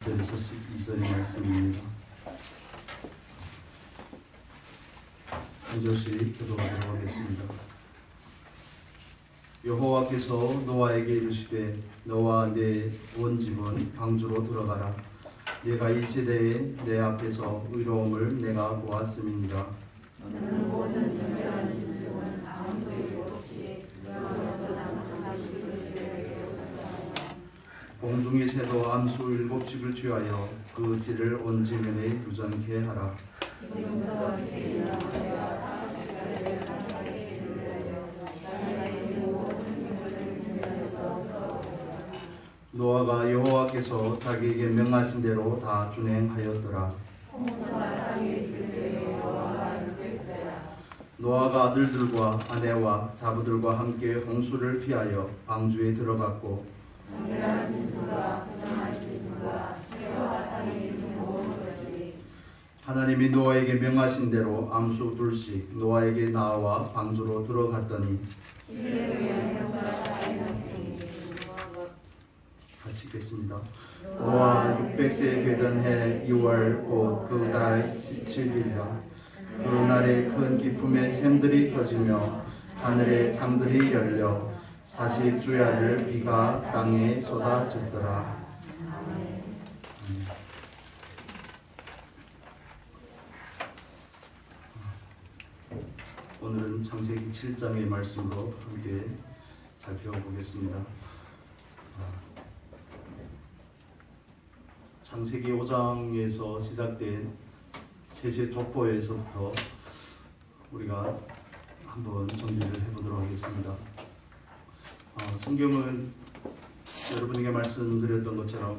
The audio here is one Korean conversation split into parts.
1절에서 12절의 말씀입니다. 한 절씩 교독하도록 하겠습니다. 여호와께서 노아에게 이르시되 너와 내 온 집은 방주로 들어가라. 내가 이 시대에 내 앞에서 의로움을 내가 보았음이니라. 너는 모든 정결한 짐승은 방주에 없이 들어가서 장수하기 공중의 새도 암수 7집을 취하여 그 띠를 온 지면에 유전케 하라. 지금부터 주의를 하여 사십시간을 하나님께 이르려 자기의 모든 생물을 지면에서 썩어버리라. 노아가 여호와께서 자기에게 명하신 대로 다 준행하였더라. 홍수가 땅에 있을 때에 여호와가 600세라. 노아가 아들들과 아내와 자부들과 함께 홍수를 피하여 방주에 들어갔고 정결한 짐승과 부정한 짐승과 새와 땅에 있는 모든 것이 하나님이 노아에게 명하신 대로 암수 2씩 노아에게 나와 방주로 들어갔더니 시체를 위한 형사가 쌓이는 같이 읽겠습니다. 노아 600세 되던 해 2월 곧 그 달 17일이라. 그날에 큰 기쁨의 샘들이 터지며 하늘의 창들이 열려 40주야를 비가 땅에 쏟아졌더라. 오늘은 창세기 7장의 말씀으로 함께 살펴보겠습니다. 창세기 5장에서 시작된 세세 족보에서부터 우리가 한번 정리를 해보도록 하겠습니다. 성경은 여러분에게 말씀드렸던 것처럼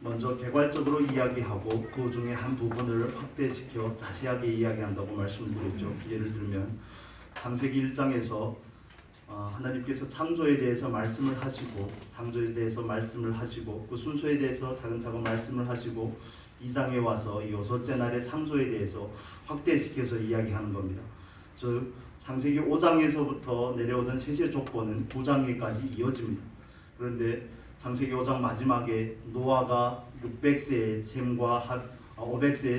먼저 개괄적으로 이야기하고 그 중에 한 부분을 확대시켜 자세하게 이야기한다고 말씀드렸죠. 예를 들면 창세기 1장에서 하나님께서 창조에 대해서 말씀을 하시고 그 순서에 대해서 차근차근 말씀을 하시고 2장에 와서 이 6째 날의 창조에 대해서 확대시켜서 이야기하는 겁니다. 즉 창세기 5장에서부터 내려오던 세세 족보는 9장에까지 이어집니다. 그런데 창세기 5장 마지막에 노아가 500세의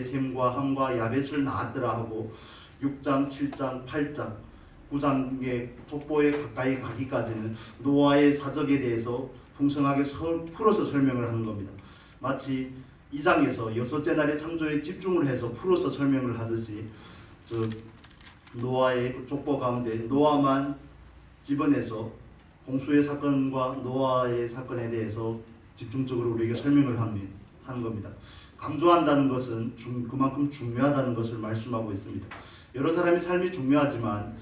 셈과 함과 야벳을 낳았더라 하고 6장, 7장, 8장, 9장의 족보에 가까이 가기까지는 노아의 사적에 대해서 풍성하게 풀어서 설명을 하는 겁니다. 마치 2장에서 6째 날의 창조에 집중을 해서 풀어서 설명을 하듯이 즉 노아의 족보 가운데 노아만 집어내서 홍수의 사건과 노아의 사건에 대해서 집중적으로 우리에게 설명을 하는 겁니다. 강조한다는 것은 그만큼 중요하다는 것을 말씀하고 있습니다. 여러 사람의 삶이 중요하지만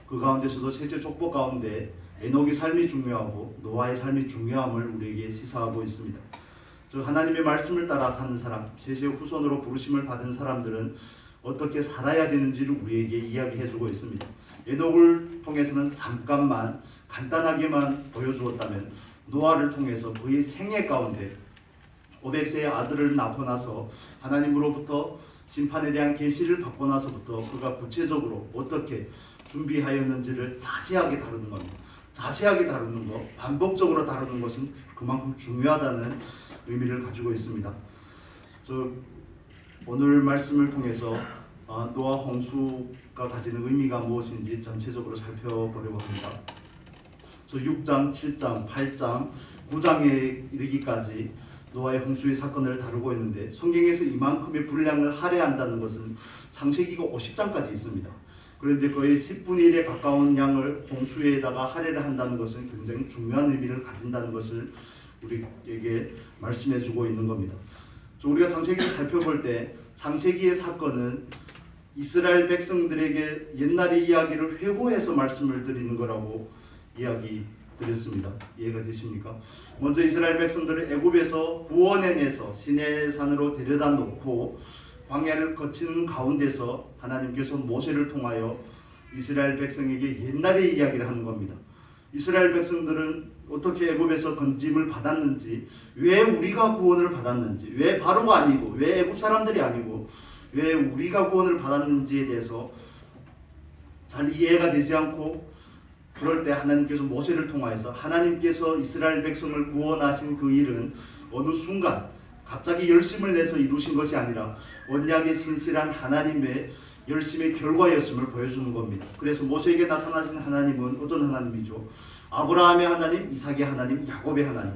그 가운데서도 세세 족보 가운데 에녹의 삶이 중요하고 노아의 삶이 중요함을 우리에게 시사하고 있습니다. 즉 하나님의 말씀을 따라 사는 사람, 세세 후손으로 부르심을 받은 사람들은 어떻게 살아야 되는지를 우리에게 이야기해주고 있습니다. 에녹을 통해서는 잠깐만 간단하게만 보여주었다면 노아를 통해서 그의 생애 가운데 500세의 아들을 낳고 나서 하나님으로부터 심판에 대한 계시를 받고 나서부터 그가 구체적으로 어떻게 준비하였는지를 자세하게 다루는 겁니다. 자세하게 다루는 것, 반복적으로 다루는 것은 그만큼 중요하다는 의미를 가지고 있습니다. 오늘 말씀을 통해서 노아 홍수가 가지는 의미가 무엇인지 전체적으로 살펴보려고 합니다. 6장, 7장, 8장, 9장에 이르기까지 노아의 홍수의 사건을 다루고 있는데 성경에서 이만큼의 분량을 할애한다는 것은 창세기가 50장까지 있습니다. 그런데 거의 10분의 1에 가까운 양을 홍수에다가 할애를 한다는 것은 굉장히 중요한 의미를 가진다는 것을 우리에게 말씀해주고 있는 겁니다. 우리가 창세기를 살펴볼 때 창세기의 사건은 이스라엘 백성들에게 옛날의 이야기를 회고해서 말씀을 드리는 거라고 이야기 드렸습니다. 이해가 되십니까? 먼저 이스라엘 백성들을 애굽에서 구원해내서 시내산으로 데려다 놓고 광야를 거치는 가운데서 하나님께서 모세를 통하여 이스라엘 백성에게 옛날의 이야기를 하는 겁니다. 이스라엘 백성들은 어떻게 애굽에서 건짐을 받았는지, 왜 우리가 구원을 받았는지, 왜 바로가 아니고 왜 애굽 사람들이 아니고 왜 우리가 구원을 받았는지에 대해서 잘 이해가 되지 않고, 그럴 때 하나님께서 모세를 통하여서 하나님께서 이스라엘 백성을 구원하신 그 일은 어느 순간 갑자기 열심을 내서 이루신 것이 아니라 언약의 신실한 하나님의 열심의 결과였음을 보여주는 겁니다. 그래서 모세에게 나타나신 하나님은 어떤 하나님이죠? 아브라함의 하나님, 이삭의 하나님, 야곱의 하나님.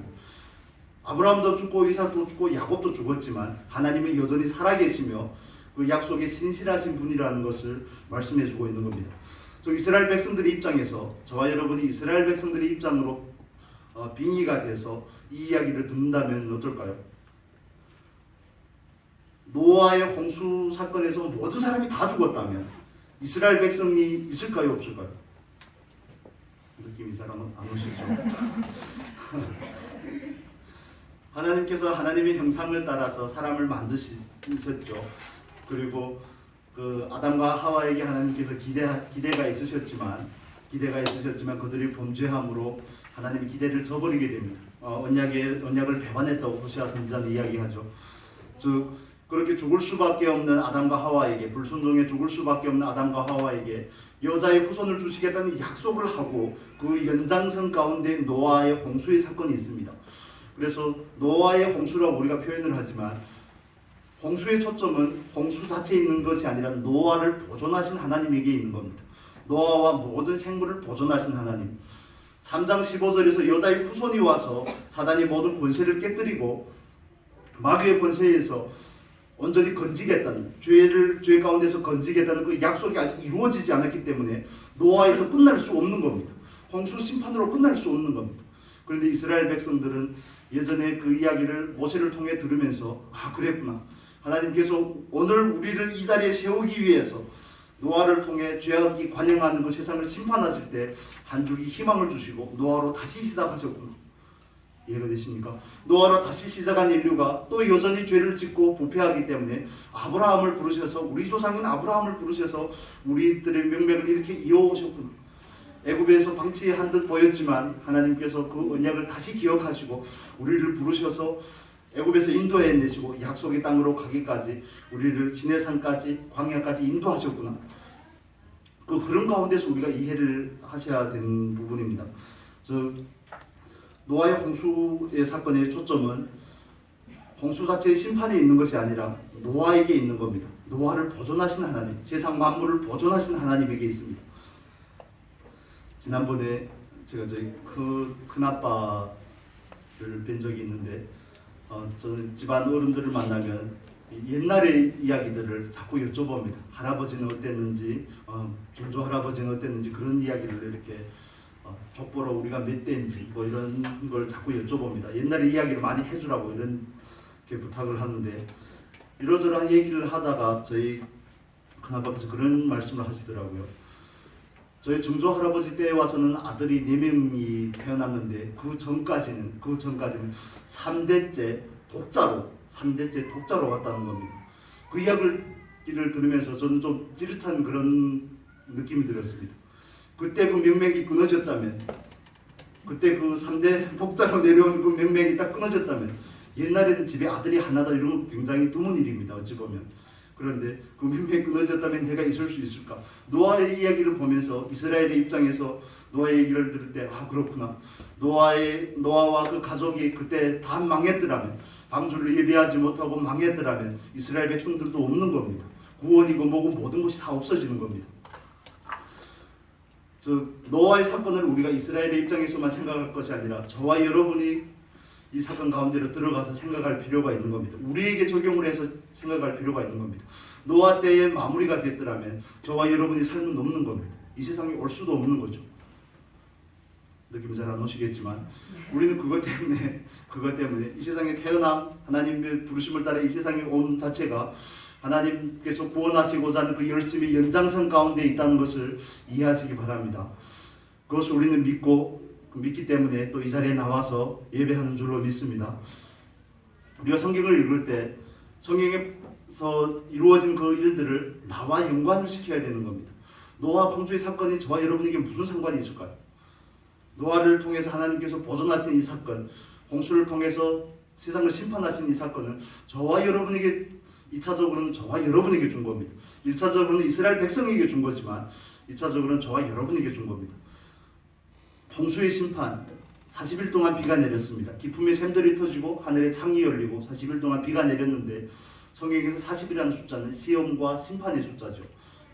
아브라함도 죽고 이삭도 죽고 야곱도 죽었지만 하나님은 여전히 살아계시며 그 약속에 신실하신 분이라는 것을 말씀해주고 있는 겁니다. 저 이스라엘 백성들의 입장에서 저와 여러분이 이스라엘 백성들의 입장으로 빙의가 돼서 이 이야기를 듣는다면 어떨까요? 노아의 홍수 사건에서 모든 사람이 다 죽었다면 이스라엘 백성이 있을까요? 없을까요? 느낌이 잘 안 오시죠? 하나님께서 하나님의 형상을 따라서 사람을 만드셨죠. 그리고 그 아담과 하와에게 하나님께서 기대가 있으셨지만 그들이 범죄함으로 하나님의 기대를 저버리게 됩니다. 언약을 배반했다고 호세아 선지자는 이야기하죠. 즉 그렇게 죽을 수밖에 없는 아담과 하와에게, 불순종에 죽을 수밖에 없는 아담과 하와에게 여자의 후손을 주시겠다는 약속을 하고 그 연장선 가운데 노아의 홍수의 사건이 있습니다. 그래서 노아의 홍수라고 우리가 표현을 하지만 홍수의 초점은 홍수 자체에 있는 것이 아니라 노아를 보존하신 하나님에게 있는 겁니다. 노아와 모든 생물을 보존하신 하나님. 3장 15절에서 여자의 후손이 와서 사단이 모든 권세를 깨뜨리고 마귀의 권세에서 온전히 건지겠다는, 죄 가운데서 건지겠다는 그 약속이 아직 이루어지지 않았기 때문에 노아에서 끝날 수 없는 겁니다. 홍수 심판으로 끝날 수 없는 겁니다. 그런데 이스라엘 백성들은 예전에 그 이야기를 모세를 통해 들으면서 그랬구나. 하나님께서 오늘 우리를 이 자리에 세우기 위해서 노아를 통해 죄악이 관영하는 그 세상을 심판하실 때 한 줄기 희망을 주시고 노아로 다시 시작하셨구나. 이해가 되십니까? 노아로 다시 시작한 인류가 또 여전히 죄를 짓고 부패하기 때문에 아브라함을 부르셔서, 우리 조상인 아브라함을 부르셔서 우리들의 명맥을 이렇게 이어오셨구나. 애굽에서 방치한 듯 보였지만 하나님께서 그 언약을 다시 기억하시고 우리를 부르셔서 애굽에서 인도해내시고 약속의 땅으로 가기까지 우리를 시내산까지 광야까지 인도하셨구나. 그 흐름 가운데서 우리가 이해를 하셔야 되는 부분입니다. 노아의 홍수의 사건의 초점은 홍수 자체의 심판에 있는 것이 아니라 노아에게 있는 겁니다. 노아를 보존하신 하나님, 세상 만물을 보존하신 하나님에게 있습니다. 지난번에 제가 저희 큰아빠를 뵌 적이 있는데 저는 집안 어른들을 만나면 옛날의 이야기들을 자꾸 여쭤봅니다. 할아버지는 어땠는지, 조조 할아버지는 어땠는지 그런 이야기를 이렇게 족보로 우리가 몇 대인지 뭐 이런 걸 자꾸 여쭤봅니다. 옛날의 이야기를 많이 해주라고 이렇게 부탁을 하는데 이러저러한 얘기를 하다가 저희 큰아버지께서 그런 말씀을 하시더라고요. 저희 정조 할아버지 때에 와서는 아들이 4명이 태어났는데 그 전까지는 3대째 독자로 왔다는 겁니다. 그 이야기를 들으면서 저는 좀 찌릿한 그런 느낌이 들었습니다. 그때 그 명맥이 끊어졌다면, 그때 그 3대 독자로 내려온 그 명맥이 딱 끊어졌다면, 옛날에는 집에 아들이 하나다 이런 건 굉장히 드문 일입니다. 어찌 보면. 그런데 그 명맥이 끊어졌다면 내가 있을 수 있을까? 노아의 이야기를 보면서 이스라엘의 입장에서 노아의 얘기를 들을 때 그렇구나. 노아와 그 가족이 그때 다 망했더라면, 방주를 예비하지 못하고 망했더라면 이스라엘 백성들도 없는 겁니다. 구원이고 뭐고 모든 것이 다 없어지는 겁니다. 노아의 사건을 우리가 이스라엘의 입장에서만 생각할 것이 아니라 저와 여러분이 이 사건 가운데로 들어가서 생각할 필요가 있는 겁니다. 우리에게 적용을 해서 생각할 필요가 있는 겁니다. 노아 때의 마무리가 됐더라면 저와 여러분의 삶은 없는 겁니다. 이 세상에 올 수도 없는 거죠. 느낌이 잘 안 오시겠지만 우리는 그것 때문에 이 세상에 태어남, 하나님의 부르심을 따라 이 세상에 온 자체가 하나님께서 구원하시고자 하는 그 열심히 연장선 가운데 있다는 것을 이해하시기 바랍니다. 그것을 우리는 믿기 때문에 또 이 자리에 나와서 예배하는 줄로 믿습니다. 우리가 성경을 읽을 때 성경에서 이루어진 그 일들을 나와 연관을 시켜야 되는 겁니다. 노아 방주의 사건이 저와 여러분에게 무슨 상관이 있을까요? 노아를 통해서 하나님께서 보존하신 이 사건, 홍수를 통해서 세상을 심판하신 이 사건은 저와 여러분에게 2차적으로는 저와 여러분에게 준 겁니다. 1차적으로는 이스라엘 백성에게 준 거지만 2차적으로는 저와 여러분에게 준 겁니다. 홍수의 심판, 40일 동안 비가 내렸습니다. 기품의 샘들이 터지고 하늘에 창이 열리고 40일 동안 비가 내렸는데 성경에서 40이라는 숫자는 시험과 심판의 숫자죠.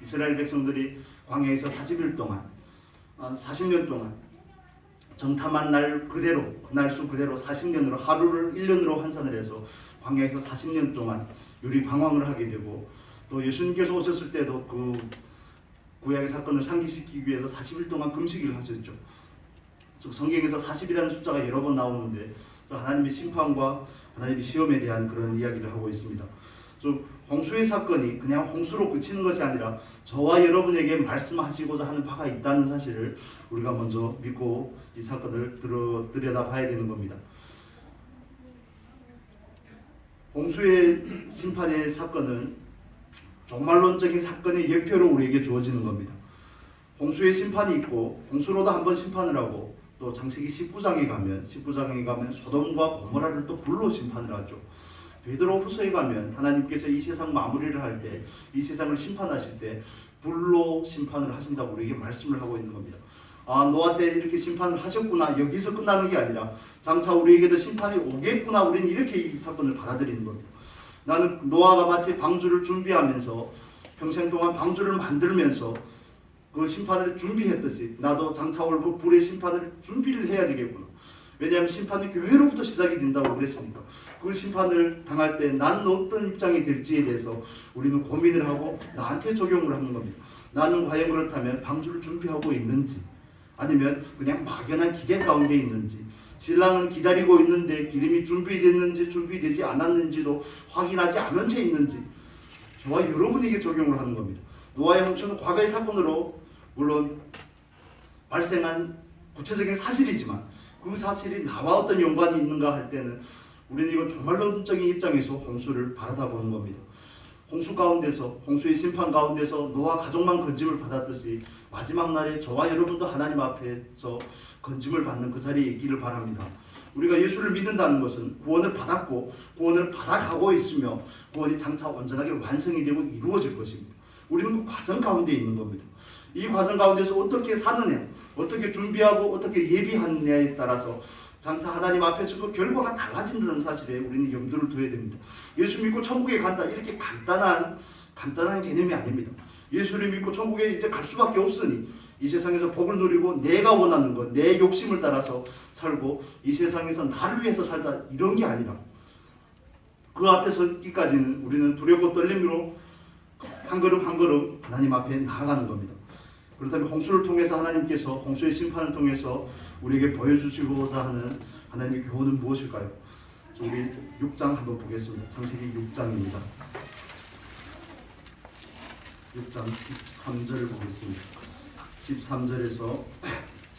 이스라엘 백성들이 광야에서 40일 동안 40년 동안 정탐한 날 그대로 그날 수 그대로 40년으로 하루를 1년으로 환산을 해서 광야에서 40년 동안 유리방황을 하게 되고 또 예수님께서 오셨을 때도 그 구약의 사건을 상기시키기 위해서 40일 동안 금식을 하셨죠. 성경에서 40이라는 숫자가 여러 번 나오는데 또 하나님의 심판과 하나님의 시험에 대한 그런 이야기를 하고 있습니다. 홍수의 사건이 그냥 홍수로 그치는 것이 아니라 저와 여러분에게 말씀하시고자 하는 바가 있다는 사실을 우리가 먼저 믿고 이 사건을 들여다봐야 되는 겁니다. 홍수의 심판의 사건은 종말론적인 사건의 예표로 우리에게 주어지는 겁니다. 홍수의 심판이 있고 홍수로도 한번 심판을 하고 또 창세기 19장에 가면 소돔과 고모라를 또 불로 심판을 하죠. 베드로후서에 가면 하나님께서 이 세상 마무리를 할 때 이 세상을 심판하실 때 불로 심판을 하신다고 우리에게 말씀을 하고 있는 겁니다. 노아 때 이렇게 심판을 하셨구나, 여기서 끝나는 게 아니라 장차 우리에게도 심판이 오겠구나, 우리는 이렇게 이 사건을 받아들이는 겁니다. 나는 노아가 마치 방주를 준비하면서 평생 동안 방주를 만들면서 그 심판을 준비했듯이 나도 장차 올 그 불의 심판을 준비를 해야 되겠구나. 왜냐하면 심판은 교회로부터 시작이 된다고 그랬으니까 그 심판을 당할 때 나는 어떤 입장이 될지에 대해서 우리는 고민을 하고 나한테 적용을 하는 겁니다. 나는 과연 그렇다면 방주를 준비하고 있는지 아니면 그냥 막연한 기대 가운데 있는지, 신랑은 기다리고 있는데 기름이 준비됐는지 준비되지 않았는지도 확인하지 않은 채 있는지 저와 여러분에게 적용을 하는 겁니다. 노아의 홍수는 과거의 사건으로 물론 발생한 구체적인 사실이지만 그 사실이 나와 어떤 연관이 있는가 할 때는 우리는 이건 종말론적인 입장에서 홍수를 바라다보는 겁니다. 홍수 가운데서, 홍수의 심판 가운데서 노아 가족만 건짐을 받았듯이 마지막 날에 저와 여러분도 하나님 앞에서 건짐을 받는 그 자리에 있기를 바랍니다. 우리가 예수를 믿는다는 것은 구원을 받았고 구원을 받아가고 있으며 구원이 장차 온전하게 완성이 되고 이루어질 것입니다. 우리는 그 과정 가운데 있는 겁니다. 이 과정 가운데서 어떻게 사느냐, 어떻게 준비하고 어떻게 예비하느냐에 따라서 장차 하나님 앞에서 그 결과가 달라진다는 사실에 우리는 염두를 둬야 됩니다. 예수 믿고 천국에 간다, 이렇게 간단한 개념이 아닙니다. 예수를 믿고 천국에 이제 갈 수밖에 없으니 이 세상에서 복을 누리고 내가 원하는 것, 내 욕심을 따라서 살고 이 세상에서 나를 위해서 살자, 이런 게 아니라 그 앞에 서기까지는 우리는 두렵고 떨림으로 한 걸음 한 걸음 하나님 앞에 나아가는 겁니다. 그렇다면 홍수를 통해서 하나님께서 홍수의 심판을 통해서 우리에게 보여주시고자 하는 하나님의 교훈은 무엇일까요? 우리 6장 한번 보겠습니다. 창세기 6장입니다. 6장 13절을 보겠습니다. 13절에서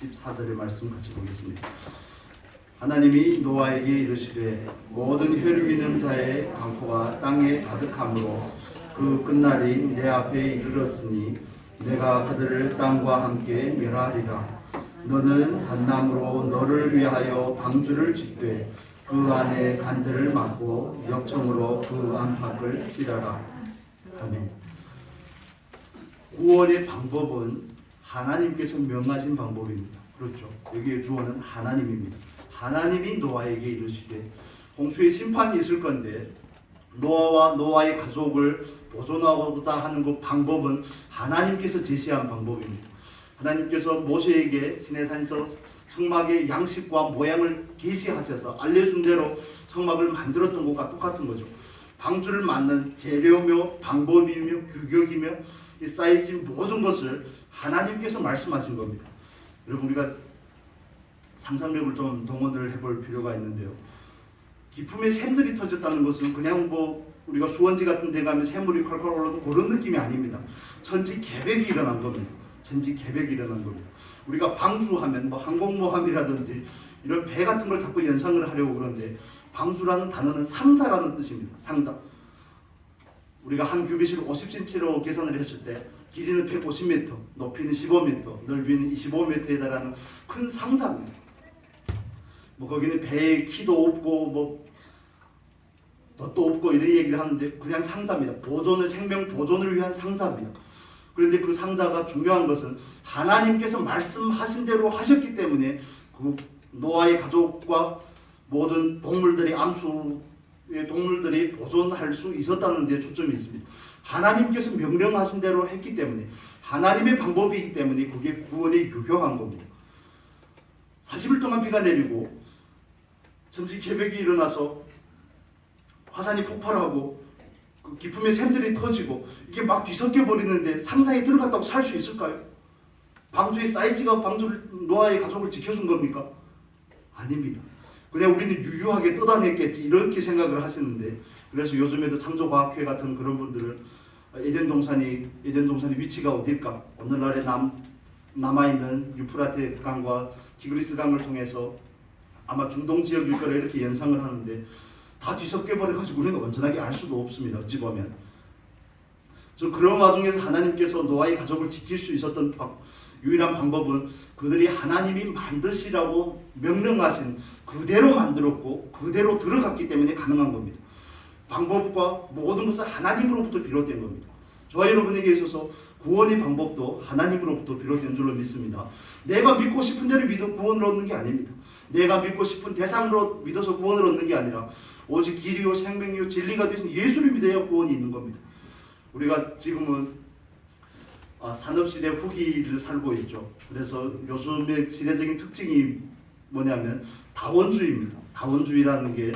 14절의 말씀 같이 보겠습니다. 하나님이 노아에게 이르시되 모든 혈육 있는 자의 강포가 땅에 가득함으로 그 끝날이 내 앞에 이르렀으니 내가 그들을 땅과 함께 멸하리라. 너는 잣나무로 너를 위하여 방주를 짓되 그 안에 간들을 막고 역청으로 그 안팎을 찌르라. 아멘. 구원의 방법은 하나님께서 명하신 방법입니다. 그렇죠. 여기에 주어는 하나님입니다. 하나님이 노아에게 이르시되 홍수의 심판이 있을 건데 노아와 노아의 가족을 보존하고자 하는 그 방법은 하나님께서 제시한 방법입니다. 하나님께서 모세에게 시내산에서 성막의 양식과 모양을 계시하셔서 알려준 대로 성막을 만들었던 것과 똑같은 거죠. 방주를 만든 재료며 방법이며 규격이며 이 사이즈 모든 것을 하나님께서 말씀하신 겁니다. 여러분, 우리가 상상력을 좀 동원을 해볼 필요가 있는데요. 기품에 샘들이 터졌다는 것은 그냥 우리가 수원지 같은 데 가면 샘물이 콸콸 올라오는 그런 느낌이 아닙니다. 천지개벽이 일어난 겁니다. 천지개벽이 일어난 겁니다. 우리가 방주하면 항공모함이라든지 이런 배 같은 걸 자꾸 연상을 하려고 그러는데 방주라는 단어는 상자라는 뜻입니다. 상자. 우리가 한 규빗을 50cm로 계산을 했을 때 길이는 150m, 높이는 15m, 넓이는 25m에 달하는 큰 상자입니다. 거기는 배의 키도 없고 돛도 없고 이런 얘기를 하는데 그냥 상자입니다. 생명 보존을 위한 상자입니다. 그런데 그 상자가 중요한 것은 하나님께서 말씀하신 대로 하셨기 때문에 그 노아의 가족과 모든 동물들이 암수의 동물들이 보존할 수 있었다는 데 초점이 있습니다. 하나님께서 명령하신 대로 했기 때문에 하나님의 방법이기 때문에 그게 구원이 유효한 겁니다. 40일 동안 비가 내리고 천지개벽이 일어나서 화산이 폭발하고 그 기품의 샘들이 터지고 이게 막 뒤섞여 버리는데 상자에 들어갔다고 살 수 있을까요? 방주의 사이즈가 노아의 가족을 지켜준 겁니까? 아닙니다. 그냥 우리는 유유하게 떠다녔겠지 이렇게 생각을 하시는데, 그래서 요즘에도 창조과학회 같은 그런 분들은 에덴 동산이 위치가 어딜까? 오늘날에 남아있는 유프라테 강과 티그리스 강을 통해서 아마 중동 지역일 거라 이렇게 연상을 하는데, 다 뒤섞여 버려가지고 우리는 온전하게 알 수도 없습니다. 어찌 보면. 그런 와중에서 하나님께서 노아의 가족을 지킬 수 있었던 유일한 방법은 그들이 하나님이 만드시라고 명령하신 그대로 만들었고 그대로 들어갔기 때문에 가능한 겁니다. 방법과 모든 것은 하나님으로부터 비롯된 겁니다. 저와 여러분에게 있어서 구원의 방법도 하나님으로부터 비롯된 줄로 믿습니다. 내가 믿고 싶은 대로 믿어 구원을 얻는 게 아닙니다. 내가 믿고 싶은 대상으로 믿어서 구원을 얻는 게 아니라 오직 길이요 생명이요 진리가 되신 예수를 믿어야 구원이 있는 겁니다. 우리가 지금은 산업시대 후기를 살고 있죠. 그래서 요즘의 시대적인 특징이 뭐냐면 다원주의입니다. 다원주의라는 게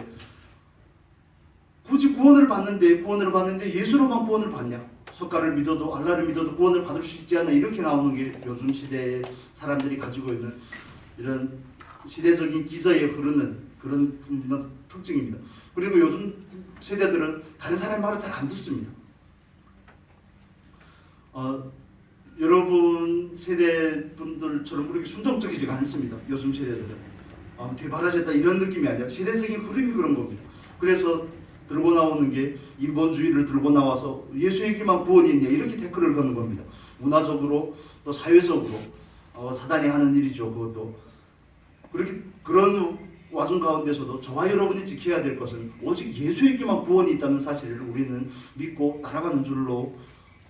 굳이 구원을 받는데 예수로만 구원을 받냐? 석가를 믿어도 알라를 믿어도 구원을 받을 수 있지 않나? 이렇게 나오는 게 요즘 시대의 사람들이 가지고 있는 이런 시대적인 기저에 흐르는 그런 특징입니다. 그리고 요즘 세대들은 다른 사람의 말을 잘 안 듣습니다. 여러분 세대 분들처럼 그렇게 순종적이지가 않습니다. 요즘 세대들은 되바라졌다 이런 느낌이 아니라 세대적인 흐름이 그런 겁니다. 그래서 들고 나오는 게 인본주의를 들고 나와서 예수에게만 구원이 있냐 이렇게 태클을 거는 겁니다. 문화적으로 또 사회적으로 사단이 하는 일이죠. 그것도 그런 와중 가운데서도 저와 여러분이 지켜야 될 것은 오직 예수에게만 구원이 있다는 사실을 우리는 믿고 따라가는 줄로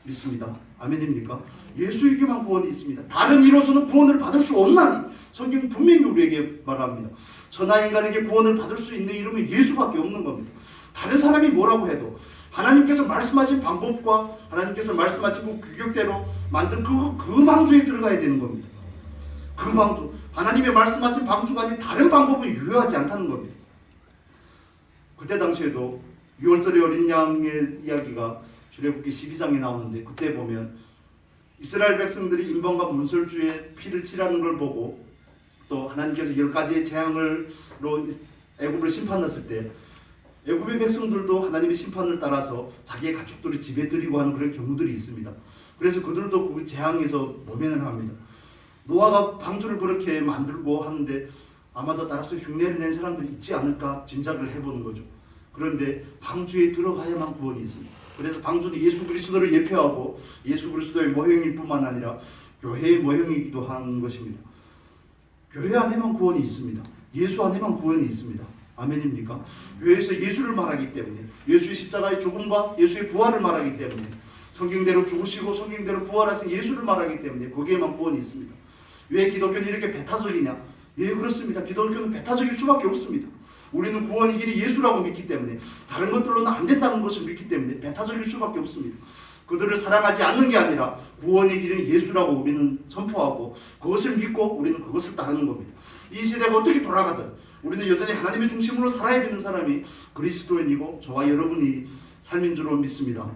믿습니다. 아멘입니까? 예수에게만 구원이 있습니다. 다른 이로서는 구원을 받을 수 없나니 성경은 분명히 우리에게 말합니다. 천하 인간에게 구원을 받을 수 있는 이름은 예수밖에 없는 겁니다. 다른 사람이 뭐라고 해도 하나님께서 말씀하신 방법과 하나님께서 말씀하신 그 규격대로 만든 그 방주에 들어가야 되는 겁니다. 그 방주, 하나님의 말씀하신 방주가 아닌 다른 방법은 유효하지 않다는 겁니다. 그때 당시에도 6월절의 어린 양의 이야기가 출애굽기 12장에 나오는데, 그때 보면 이스라엘 백성들이 인번과 문설주에 피를 칠하는 걸 보고 또 하나님께서 10가지의 재앙으로 애굽을 심판했을 때 애굽의 백성들도 하나님의 심판을 따라서 자기의 가축들을 집에 들이고 하는 그런 경우들이 있습니다. 그래서 그들도 그 재앙에서 모면을 합니다. 노아가 방주를 그렇게 만들고 하는데 아마도 따라서 흉내를 낸 사람들이 있지 않을까 짐작을 해보는 거죠. 그런데 방주에 들어가야만 구원이 있습니다. 그래서 방주는 예수 그리스도를 예표하고 예수 그리스도의 모형일 뿐만 아니라 교회의 모형이기도 한 것입니다. 교회 안에만 구원이 있습니다. 예수 안에만 구원이 있습니다. 아멘입니까? 교회에서 예수를 말하기 때문에, 예수의 십자가의 죽음과 예수의 부활을 말하기 때문에, 성경대로 죽으시고 성경대로 부활하신 예수를 말하기 때문에 거기에만 구원이 있습니다. 왜 기독교는 이렇게 배타적이냐? 예, 그렇습니다. 기독교는 배타적일 수밖에 없습니다. 우리는 구원의 길이 예수라고 믿기 때문에, 다른 것들로는 안 된다는 것을 믿기 때문에 배타적일 수밖에 없습니다. 그들을 사랑하지 않는 게 아니라 구원의 길은 예수라고 우리는 선포하고 그것을 믿고 우리는 그것을 따르는 겁니다. 이 시대가 어떻게 돌아가든 우리는 여전히 하나님의 중심으로 살아야 되는 사람이 그리스도인이고 저와 여러분이 삶인 줄로 믿습니다.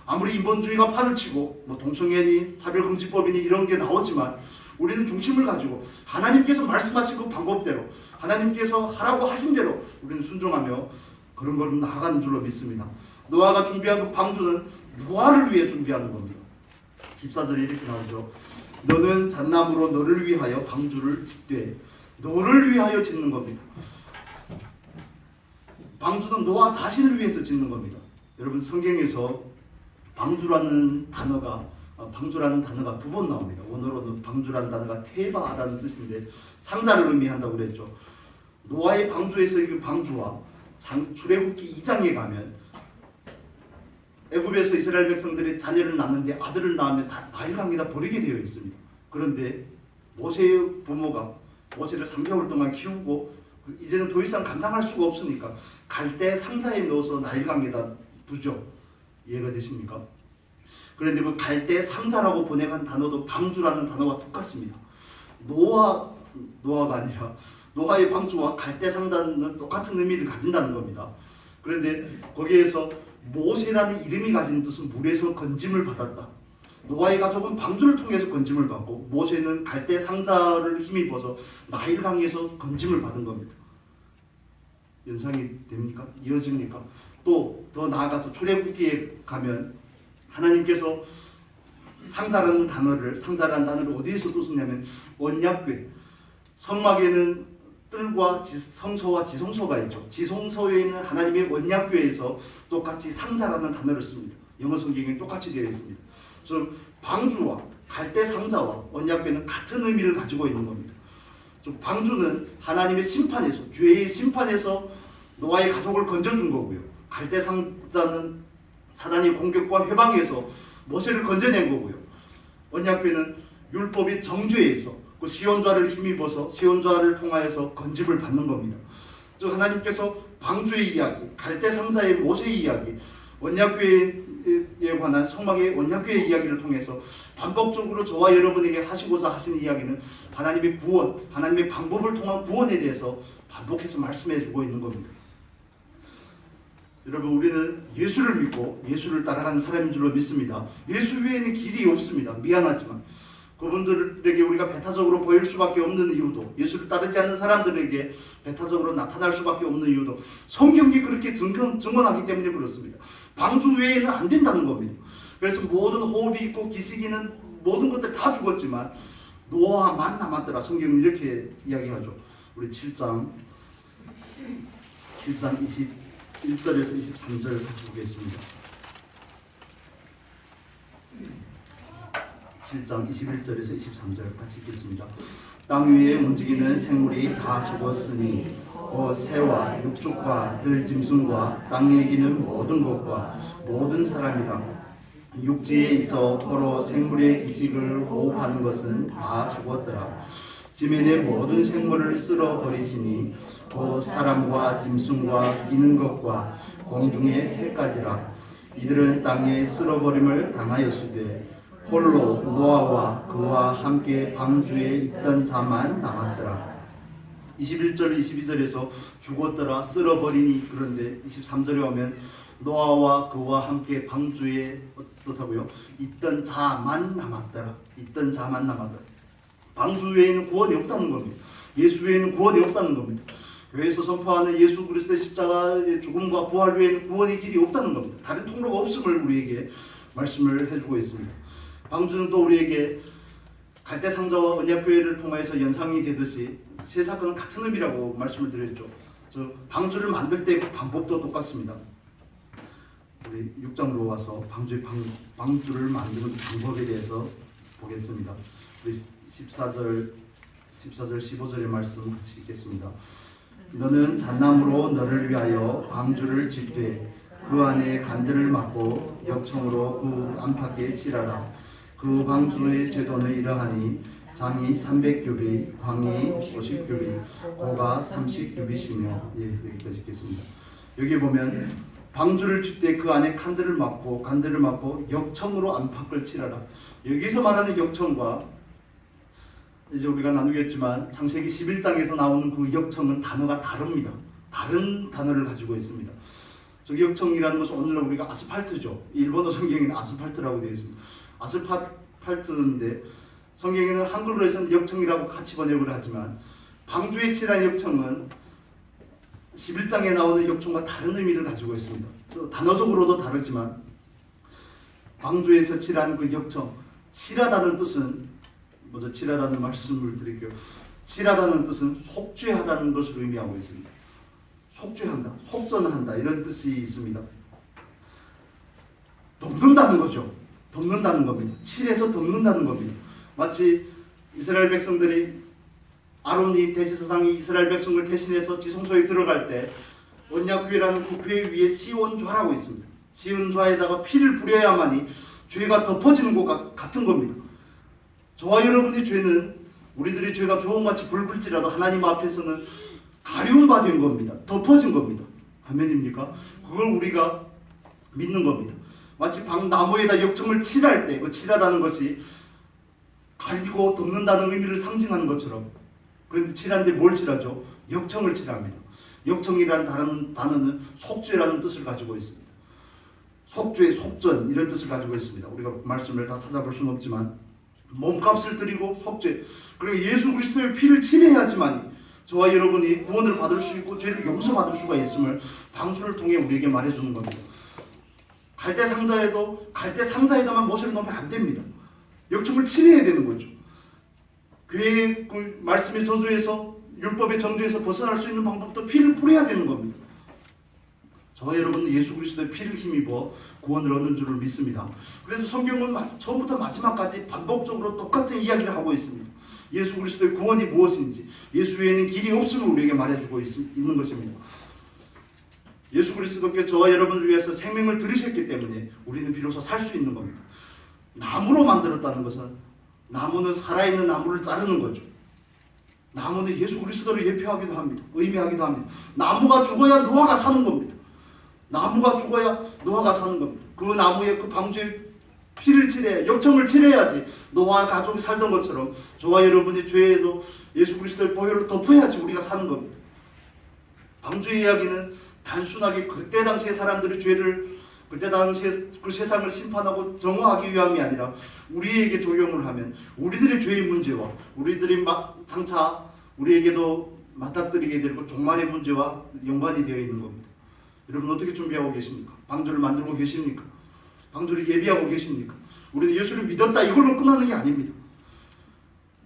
아무리 인본주의가 판을 치고 동성애니 차별금지법이니 이런 게 나오지만 우리는 중심을 가지고 하나님께서 말씀하신 그 방법대로, 하나님께서 하라고 하신 대로 우리는 순종하며 그런 걸 나아가는 줄로 믿습니다. 노아가 준비한 그 방주는 노아를 위해 준비하는 겁니다. 14절에 이렇게 나오죠. 너는 잣나무로 너를 위하여 방주를 짓되, 너를 위하여 짓는 겁니다. 방주는 노아 자신을 위해서 짓는 겁니다. 여러분 성경에서 방주라는 단어가 두 번 나옵니다. 원어로는 방주라는 단어가 테바라는 뜻인데 상자를 의미한다고 그랬죠. 노아의 방주에서의 그 방주와 출애굽기 2장에 가면 애굽에서 이스라엘 백성들이 자녀를 낳는데 아들을 낳으면 다 나일강에다 버리게 되어 있습니다. 그런데 모세의 부모가 모세를 3개월 동안 키우고 이제는 더 이상 감당할 수가 없으니까 갈대 상자에 넣어서 나일강에다 두죠. 이해가 되십니까? 그런데 그 갈대 상자라고 번역한 단어도 방주라는 단어와 똑같습니다. 노아가 아니라 노아의 방주와 갈대 상자는 똑같은 의미를 가진다는 겁니다. 그런데 거기에서 모세라는 이름이 가진 뜻은 물에서 건짐을 받았다. 노아의 가족은 방주를 통해서 건짐을 받고 모세는 갈대 상자를 힘입어서 나일강에서 건짐을 받은 겁니다. 연상이 됩니까? 이어집니까? 또 더 나아가서 출애굽기에 가면 하나님께서 상자라는 단어를 어디에서 또 쓰냐면 언약궤, 성막에는 뜰과 성소와 지성소가 있죠. 지성소에 있는 하나님의 언약궤에서 똑같이 상자라는 단어를 씁니다. 영어 성경에 똑같이 되어 있습니다. 즉 방주와 갈대 상자와 언약궤는 같은 의미를 가지고 있는 겁니다. 즉 방주는 하나님의 심판에서, 죄의 심판에서 노아의 가족을 건져준 거고요. 갈대 상자는 사단의 공격과 회방에서 모세를 건져낸 거고요. 언약궤는 율법이 정죄에서 그 시온좌를 힘입어서 시온좌를 통하여서 건집을 받는 겁니다. 즉 하나님께서 방주의 이야기, 갈대 상자의 모세의 이야기, 언약궤에 관한 성막의 언약궤의 이야기를 통해서 반복적으로 저와 여러분에게 하시고자 하시는 이야기는 하나님의 구원, 하나님의 방법을 통한 구원에 대해서 반복해서 말씀해 주고 있는 겁니다. 여러분, 우리는 예수를 믿고 예수를 따라가는 사람인 줄로 믿습니다. 예수 외에는 길이 없습니다. 미안하지만 그분들에게 우리가 배타적으로 보일 수밖에 없는 이유도, 예수를 따르지 않는 사람들에게 배타적으로 나타날 수밖에 없는 이유도 성경이 그렇게 증언하기 때문에 그렇습니다. 방주 외에는 안 된다는 겁니다. 그래서 모든 호흡이 있고 기시기는 모든 것들 다 죽었지만 노아만 남았더라. 성경은 이렇게 이야기하죠. 우리 7장 21절에서 23절 같이 보겠습니다. 7장 21절에서 23절 같이 읽겠습니다. 땅 위에 움직이는 생물이 다 죽었으니 새와 육족과 들짐승과 땅에 기는 모든 것과 모든 사람이라. 육지에 있어 서로 생물의 기식을 호흡하는 것은 다 죽었더라. 지면의 모든 생물을 쓸어버리시니 사람과 짐승과 기는 것과 공중의 새까지라. 이들은 땅에 쓸어버림을 당하였으되 홀로 노아와 그와 함께 방주에 있던 자만 남았더라. 21절 22절에서 죽었더라, 쓸어버리니, 그런데 23절에 오면 노아와 그와 함께 방주에 어떻다고요? 있던 자만 남았더라. 있던 자만 남았더라. 방주 외에는 구원이 없다는 겁니다. 예수 외에는 구원이 없다는 겁니다. 교회에서 선포하는 예수 그리스도의 십자가의 죽음과 부활 외에는 구원의 길이 없다는 겁니다. 다른 통로가 없음을 우리에게 말씀을 해주고 있습니다. 방주는 또 우리에게 갈대 상자와 언약궤를 통해서 연상이 되듯이 세 사건은 같은 의미라고 말씀을 드렸죠. 방주를 만들 때 그 방법도 똑같습니다. 우리 6장으로 와서 방주를 만드는 방법에 대해서 보겠습니다. 우리 14절 15절의 말씀 같이 읽겠습니다. 너는 잣나무로 너를 위하여 방주를 짓되 그 안에 간들을 막고 역청으로 그 안팎에 칠하라. 그 방주의 제도는 이러하니 장이 300규빗, 광이 50규빗, 고가 30규빗이며. 여기까지 읽겠습니다. 여기 보면 방주를 짓되 그 안에 간들을 막고 역청으로 안팎을 칠하라. 여기서 말하는 역청과 이제 우리가 나누겠지만 창세기 11장에서 나오는 그 역청은 단어가 다릅니다. 다른 단어를 가지고 있습니다. 저 역청이라는 것은 오늘날 우리가 아스팔트죠. 일본어 성경에는 아스팔트라고 되어 있습니다. 아스팔트인데 성경에는 한글로에서는 역청이라고 같이 번역을 하지만 방주에 칠한 역청은 11장에 나오는 역청과 다른 의미를 가지고 있습니다. 단어적으로도 다르지만 방주에서 칠한 그 역청, 칠하다는 뜻은, 먼저 칠하다는 말씀을 드릴게요. 칠하다는 뜻은 속죄하다는 것을 의미하고 있습니다. 속죄한다, 속전한다, 이런 뜻이 있습니다. 덮는다는 거죠. 덮는다는 겁니다. 칠해서 덮는다는 겁니다. 마치 이스라엘 백성들이, 아론이 대제사장이 이스라엘 백성을 대신해서 지성소에 들어갈 때 언약궤라는 그 궤 위에 시온좌라고 있습니다. 시온좌에다가 피를 뿌려야만이 죄가 덮어지는 것과 같은 겁니다. 저와 여러분의 죄는 우리들의 죄가 조금같이 붉을지라도 하나님 앞에서는 가려운 바 된 겁니다. 덮어진 겁니다. 아멘입니까? 그걸 우리가 믿는 겁니다. 마치 나무에다 역청을 칠할 때 그 칠하다는 것이 가리고 덮는다는 의미를 상징하는 것처럼, 그런데 칠한데 뭘 칠하죠? 역청을 칠합니다. 역청이라는 단어는 속죄라는 뜻을 가지고 있습니다. 속죄, 속전 이런 뜻을 가지고 있습니다. 우리가 말씀을 다 찾아볼 수는 없지만 몸값을 드리고 속죄, 그리고 예수 그리스도의 피를 칠해야지만 저와 여러분이 구원을 받을 수 있고 죄를 용서받을 수가 있음을 방주를 통해 우리에게 말해주는 겁니다. 갈대 상자에다만 못을 넣으면 안 됩니다. 역청을 칠해야 되는 거죠. 교회의 그 말씀의 저주에서, 율법의 정죄에서 벗어날 수 있는 방법도 피를 뿌려야 되는 겁니다. 저와 여러분은 예수 그리스도의 피를 힘입어 구원을 얻는 줄을 믿습니다. 그래서 성경은 처음부터 마지막까지 반복적으로 똑같은 이야기를 하고 있습니다. 예수 그리스도의 구원이 무엇인지, 예수 외에는 길이 없음을 우리에게 말해주고 있는 것입니다. 예수 그리스도께 저와 여러분을 위해서 생명을 들이셨기 때문에 우리는 비로소 살 수 있는 겁니다. 나무로 만들었다는 것은, 나무는 살아있는 나무를 자르는 거죠. 나무는 예수 그리스도를 예표하기도 합니다. 의미하기도 합니다. 나무가 죽어야 노아가 사는 겁니다. 나무가 죽어야 노아가 사는 겁니다. 그 나무에 그 방주에 피를 칠해야, 역청을 칠해야지 노아와 가족이 살던 것처럼 저와 여러분의 죄에도 예수 그리스도의 보혈로 덮어야지 우리가 사는 겁니다. 방주의 이야기는 단순하게 그때 당시의 사람들의 죄를, 그때 당시에 그 세상을 심판하고 정화하기 위함이 아니라 우리에게 적용을 하면 우리들의 죄의 문제와 우리들이 장차 우리에게도 맞닥뜨리게 되고 종말의 문제와 연관이 되어 있는 겁니다. 여러분 어떻게 준비하고 계십니까? 방주를 만들고 계십니까? 방주를 예비하고 계십니까? 우리는 예수를 믿었다 이걸로 끝나는 게 아닙니다.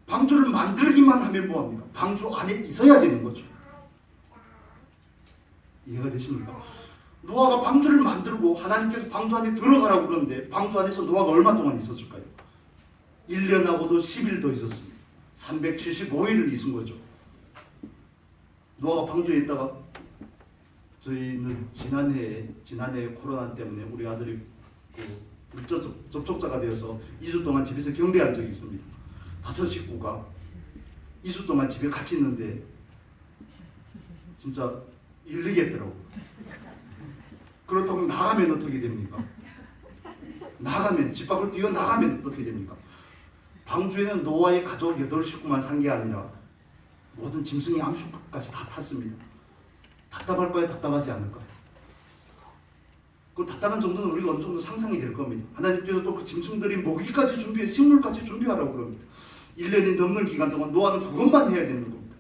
방주를 만들기만 하면 뭐합니까? 방주 안에 있어야 되는 거죠. 이해가 되십니까? 노아가 방주를 만들고 하나님께서 방주 안에 들어가라고 그러는데 방주 안에서 노아가 얼마 동안 있었을까요? 1년하고도 10일 더 있었습니다. 375일을 있은 거죠. 노아가 방주에 있다가 저희는 지난해 코로나 때문에 우리 아들이 물질 접촉자가 되어서 2주 동안 집에서 격리한 적이 있습니다. 5 식구가 2주 동안 집에 같이 있는데 진짜 일리겠더라고. 그렇다고 나가면 어떻게 됩니까? 나가면, 집 밖으로 뛰어나가면 어떻게 됩니까? 방주에는 노아의 가족 8식구만 산 게 아니라 모든 짐승이 암수까지 다 탔습니다. 답답할까요? 답답하지 않을까요? 그 답답한 정도는 우리가 어느 정도 상상이 될 겁니다. 하나님께서 또 그 짐승들이 먹이까지 준비해, 식물까지 준비하라고 그럽니다. 1년이 넘는 기간 동안 노아는 그것만 해야 되는 겁니다.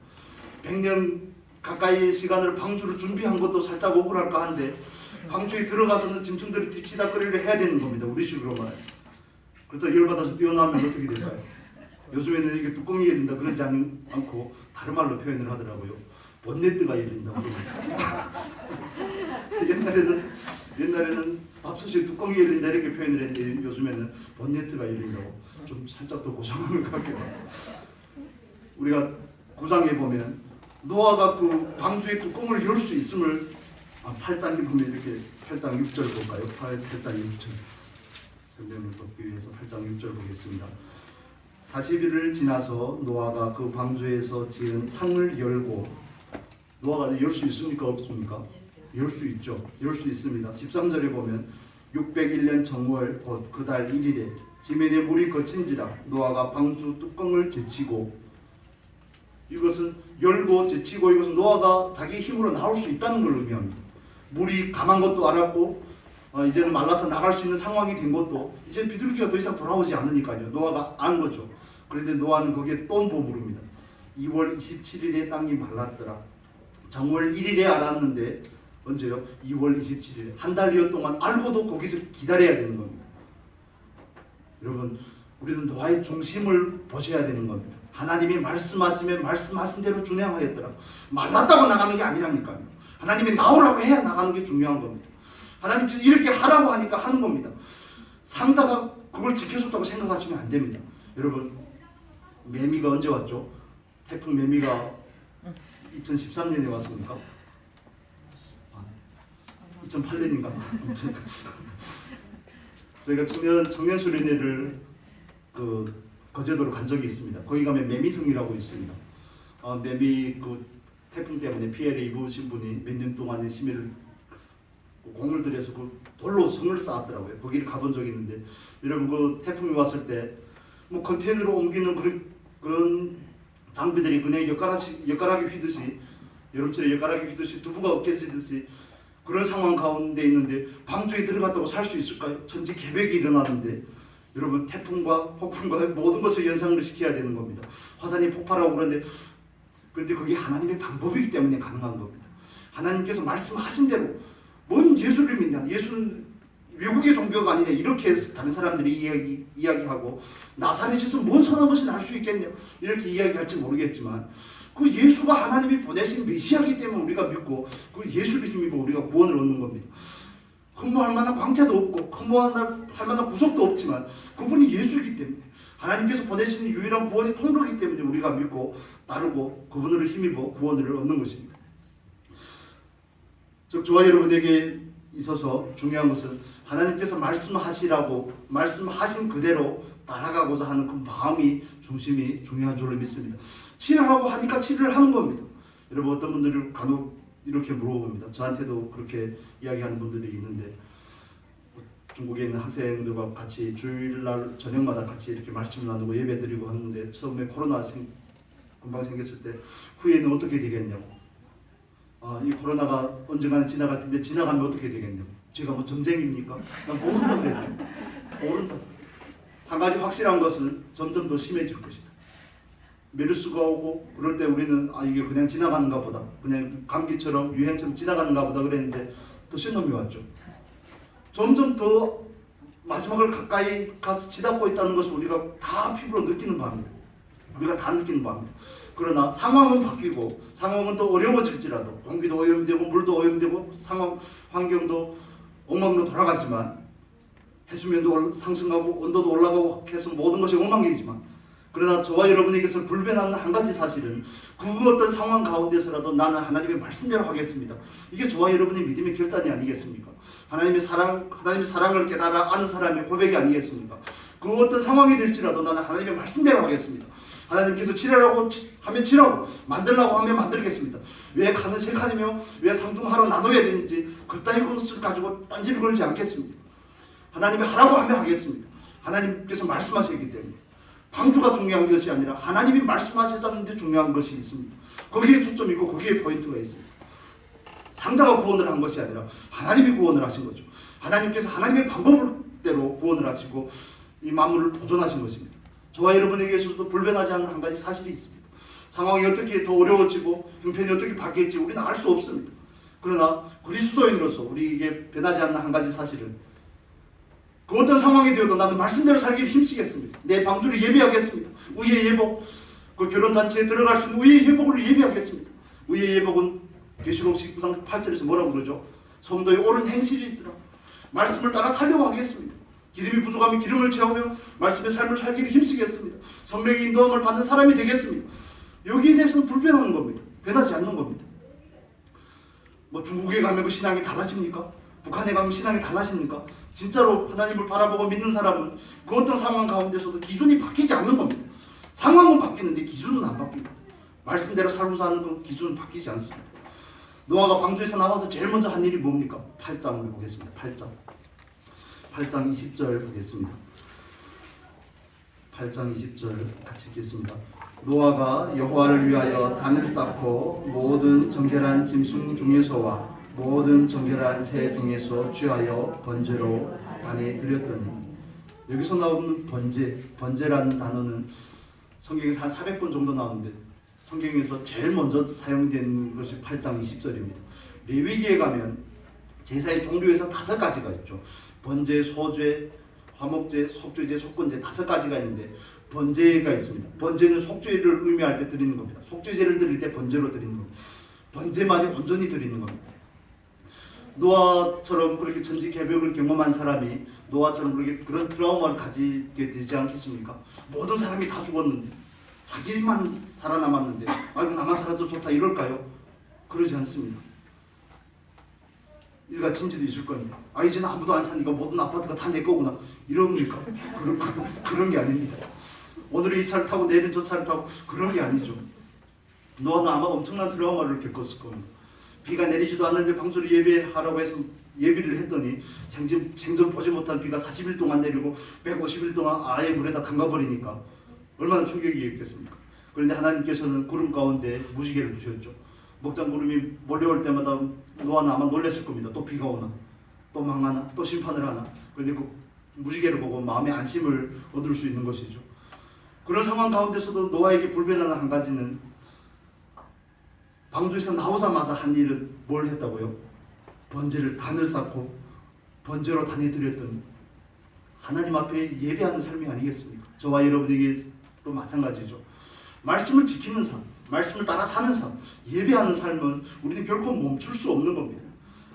100년 가까이의 시간을 방주를 준비한 것도 살짝 억울할까 한데 방주에 들어가서는 짐승들이 뒤치다거리를 해야 되는 겁니다. 우리 식으로 말해요. 그렇다고 열받아서 뛰어나오면 어떻게 될까요? 요즘에는 이게 뚜껑이 열린다 그러지 않고 다른 말로 표현을 하더라고요. 번네트가 열린다고. 옛날에는 밥솥에 뚜껑이 열린다 이렇게 표현을 했는데 요즘에는 번네트가 열린다고. 좀 살짝 더 고상한 것 같기도 하고. 우리가 구장에 보면 노아가 그 방주의 뚜껑을 열 수 있음을 8장에 보면 이렇게 8장 6절 볼까요? 8장 6절. 설명을 돕기 위해서 8장 6절 보겠습니다. 40일을 지나서 노아가 그 방주에서 지은 상을 열고, 노아가 열 수 있습니까? 없습니까? 열 수 있죠. 열 수 있습니다. 13절에 보면 601년 정월 곧 그 달 1일에 지면에 물이 거친지라 노아가 방주 뚜껑을 제치고, 이것은 열고 제치고, 이것은 노아가 자기 힘으로 나올 수 있다는 걸 의미합니다. 물이 감한 것도 알았고 이제는 말라서 나갈 수 있는 상황이 된 것도, 이제 비둘기가 더 이상 돌아오지 않으니까요. 노아가 안 거죠. 그런데 노아는 거기에 또 모릅니다. 2월 27일에 땅이 말랐더라. 정월 1일에 알았는데 언제요? 2월 27일. 한 달여 동안 알고도 거기서 기다려야 되는 겁니다. 여러분, 우리는 노아의 중심을 보셔야 되는 겁니다. 하나님이 말씀하시면 말씀하신 대로 준행하였더라. 말랐다고 나가는 게 아니라니까요. 하나님이 나오라고 해야 나가는 게 중요한 겁니다. 하나님께서 이렇게 하라고 하니까 하는 겁니다. 상자가 그걸 지켜줬다고 생각하시면 안 됩니다. 여러분, 매미가 언제 왔죠? 태풍 매미가 2013년에 왔습니까? 2008년인가? 저희가 청년 수련회를 거제도로 간 적이 있습니다. 거기 가면 매미성이라고 있습니다. 매미 그 태풍 때문에 피해를 입으신 분이 몇 년 동안의 심의를 공을 들여서 그 돌로 성을 쌓았더라고요. 거기를 가본 적이 있는데, 여러분 그 태풍이 왔을 때 뭐 컨테이너로 옮기는 그런 장비들이 그냥 엿가락이 휘듯이, 여름철에 엿가락이 휘듯이 두부가 으깨지듯이 그런 상황 가운데 있는데 방주에 들어갔다고 살 수 있을까요? 천지개벽이 일어나는데, 여러분 태풍과 폭풍과 모든 것을 연상을 시켜야 되는 겁니다. 화산이 폭발하고 그런데 그게 하나님의 방법이기 때문에 가능한 겁니다. 하나님께서 말씀하신 대로, 뭔 예수를 믿냐, 예수는 외국의 종교가 아니냐, 이렇게 다른 사람들이 이야기하고, 나사렛에서 뭔 선한 것이 날 수 있겠냐, 이렇게 이야기할지 모르겠지만, 그 예수가 하나님이 보내신 메시아이기 때문에 우리가 믿고 그 예수를 힘입어 우리가 구원을 얻는 겁니다. 흠모할 만한 광채도 없고 흠모할 만한 구속도 없지만 그분이 예수이기 때문에, 하나님께서 보내시는 유일한 구원의 통로이기 때문에 우리가 믿고 따르고 그분을 힘입어 구원을 얻는 것입니다. 즉 저와 여러분에게 있어서 중요한 것은 하나님께서 말씀하신 그대로 따라가고자 하는 그 마음이 중심이 중요한 줄로 믿습니다. 치료하라고 하니까 치료를 하는 겁니다. 여러분 어떤 분들은 간혹 이렇게 물어봅니다. 저한테도 그렇게 이야기하는 분들이 있는데, 중국에 있는 학생들과 같이 주일날 저녁마다 같이 이렇게 말씀을 나누고 예배드리고 하는데, 처음에 코로나 금방 생겼을 때 후에는 어떻게 되겠냐고, 이 코로나가 언젠가는 지나갈 텐데 지나가면 어떻게 되겠냐고, 제가 뭐 점쟁입니까? 난 모른다 그랬죠. 모른다. 한 가지 확실한 것은 점점 더 심해질 것이다. 메르스가 오고 그럴 때 우리는 이게 그냥 지나가는가 보다, 그냥 감기처럼 유행처럼 지나가는가 보다 그랬는데 또 신놈이 왔죠. 점점 더 마지막을 가까이 가서 치닫고 있다는 것을 우리가 다 피부로 느끼는 바입니다. 우리가 다 느끼는 바입니다. 그러나 상황은 바뀌고, 상황은 또 어려워질지라도, 공기도 오염되고 물도 오염되고 환경도 엉망으로 돌아가지만, 해수면도 상승하고 온도도 올라가고 해서 모든 것이 엉망이지만, 그러나 저와 여러분에게서 불변하는 한 가지 사실은, 그 어떤 상황 가운데서라도 나는 하나님의 말씀대로 하겠습니다. 이게 저와 여러분의 믿음의 결단이 아니겠습니까? 하나님의 사랑을 깨달아 아는 사람의 고백이 아니겠습니까? 그 어떤 상황이 될지라도 나는 하나님의 말씀대로 하겠습니다. 하나님께서 치라라고 하면 치라고, 만들라고 하면 만들겠습니다. 왜 칸은 세 칸이며 왜 상중하로 나눠야 되는지 그따위 것을 가지고 딴지를 걸지 않겠습니다. 하나님이 하라고 하면 하겠습니다. 하나님께서 말씀하시기 때문에. 방주가 중요한 것이 아니라 하나님이 말씀하셨다는 데 중요한 것이 있습니다. 거기에 초점이 있고 거기에 포인트가 있습니다. 상자가 구원을 한 것이 아니라 하나님이 구원을 하신 거죠. 하나님께서 하나님의 방법대로 구원을 하시고 이 만물을 보존하신 것입니다. 저와 여러분에게서도 불변하지 않는 한 가지 사실이 있습니다. 상황이 어떻게 더 어려워지고 형편이 어떻게 바뀔지 우리는 알 수 없습니다. 그러나 그리스도인으로서 우리에게 변하지 않는 한 가지 사실은, 그 어떤 상황이 되어도 나는 말씀대로 살기를 힘쓰겠습니다. 내 방주를 예배하겠습니다. 의의 예복, 그 결혼잔치에 들어갈 수 있는 의의 예복을 예배하겠습니다. 의의 예복은 계시록 19장 8절에서 뭐라고 그러죠? 성도의 옳은 행실이더라. 말씀을 따라 살려고 하겠습니다. 기름이 부족하면 기름을 채우며 말씀의 삶을 살기를 힘쓰겠습니다. 성령의 인도함을 받는 사람이 되겠습니다. 여기에 대해서는 불변하는 겁니다. 변하지 않는 겁니다. 뭐 중국에 가면 그 신앙이 달라집니까? 북한에 가면 신앙이 달라집니까? 진짜로 하나님을 바라보고 믿는 사람은 그 어떤 상황 가운데서도 기준이 바뀌지 않는 겁니다. 상황은 바뀌는데 기준은 안 바뀝니다. 말씀대로 살고자 하는 그 기준은 바뀌지 않습니다. 노아가 방주에서 나와서 제일 먼저 한 일이 뭡니까? 8장을 보겠습니다. 8장 20절 보겠습니다. 8장 20절 같이 읽겠습니다. 노아가 여호와를 위하여 단을 쌓고 모든 정결한 짐승 중에서와 모든 정결한 새 중에서 취하여 번제로 단에 드렸더니, 여기서 나오는 번제라는 단어는 성경에서 한 400번 정도 나오는데 성경에서 제일 먼저 사용된 것이 8장 20절입니다. 레위기에 가면 제사의 종류에서 5가지가 있죠. 번제, 소제, 화목제, 속죄제, 속건제 5가지가 있는데 번제가 있습니다. 번제는 속죄를 의미할 때 드리는 겁니다. 속죄제를 드릴 때 번제로 드리는 겁니다. 번제만이 온전히 드리는 겁니다. 노아처럼 그렇게 천지개벽을 경험한 사람이 노아처럼 그런 트라우마를 가지게 되지 않겠습니까? 모든 사람이 다 죽었는데 자기만 살아남았는데 아이고 나만 살아서 좋다 이럴까요? 그러지 않습니다. 일가 친지도 있을 겁니다. 이제는 아무도 안 사니까 모든 아파트가 다 내 거구나 이럽니까? 그런 게 아닙니다. 오늘은 이 차를 타고 내일은 저 차를 타고 그런 게 아니죠. 노아는 아마 엄청난 트라우마를 겪었을 겁니다. 비가 내리지도 않는데 방주를 예배하라고 해서 예비를 했더니 생전 보지 못한 비가 40일 동안 내리고 150일 동안 아예 물에다 담가버리니까 얼마나 충격이 있겠습니까? 그런데 하나님께서는 구름 가운데 무지개를 두셨죠. 먹장 구름이 몰려올 때마다 노아는 아마 놀랐을 겁니다. 또 비가 오나, 또 망하나, 또 심판을 하나. 그런데 그 무지개를 보고 마음의 안심을 얻을 수 있는 것이죠. 그런 상황 가운데서도 노아에게 불편한 한 가지는 방주에서 나오자마자 한 일은 뭘 했다고요? 번제를 단을 쌓고 번제로 단에 드렸던 하나님 앞에 예배하는 삶이 아니겠습니까? 저와 여러분에게 또 마찬가지죠. 말씀을 지키는 삶, 말씀을 따라 사는 삶, 예배하는 삶은 우리는 결코 멈출 수 없는 겁니다.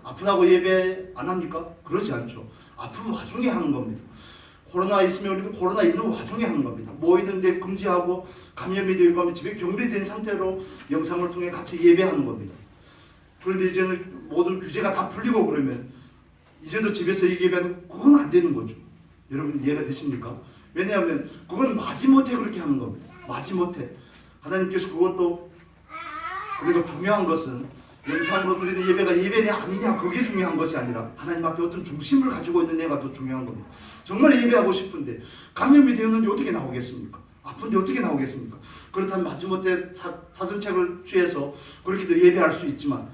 아프다고 예배 안 합니까? 그렇지 않죠. 아픈 와중에 하는 겁니다. 코로나 있으면 우리도 코로나 있는 와중에 하는 겁니다. 모이는데 금지하고 감염이 되고 하면 집에 격리된 상태로 영상을 통해 같이 예배하는 겁니다. 그런데 이제는 모든 규제가 다 풀리고 그러면 이제도 집에서 예배하면 그건 안 되는 거죠. 여러분 이해가 되십니까? 왜냐하면 그건 마지못해 그렇게 하는 겁니다. 마지못해. 하나님께서 그것도 그리고 중요한 것은 영상으로 드리는 예배가 예배냐 아니냐 그게 중요한 것이 아니라 하나님 앞에 어떤 중심을 가지고 있는 애가 더 중요한 겁니다. 정말 예배하고 싶은데 감염이 되었는데 어떻게 나오겠습니까? 아픈데 어떻게 나오겠습니까? 그렇다면 마지못해 사정책을 취해서 그렇게도 예배할 수 있지만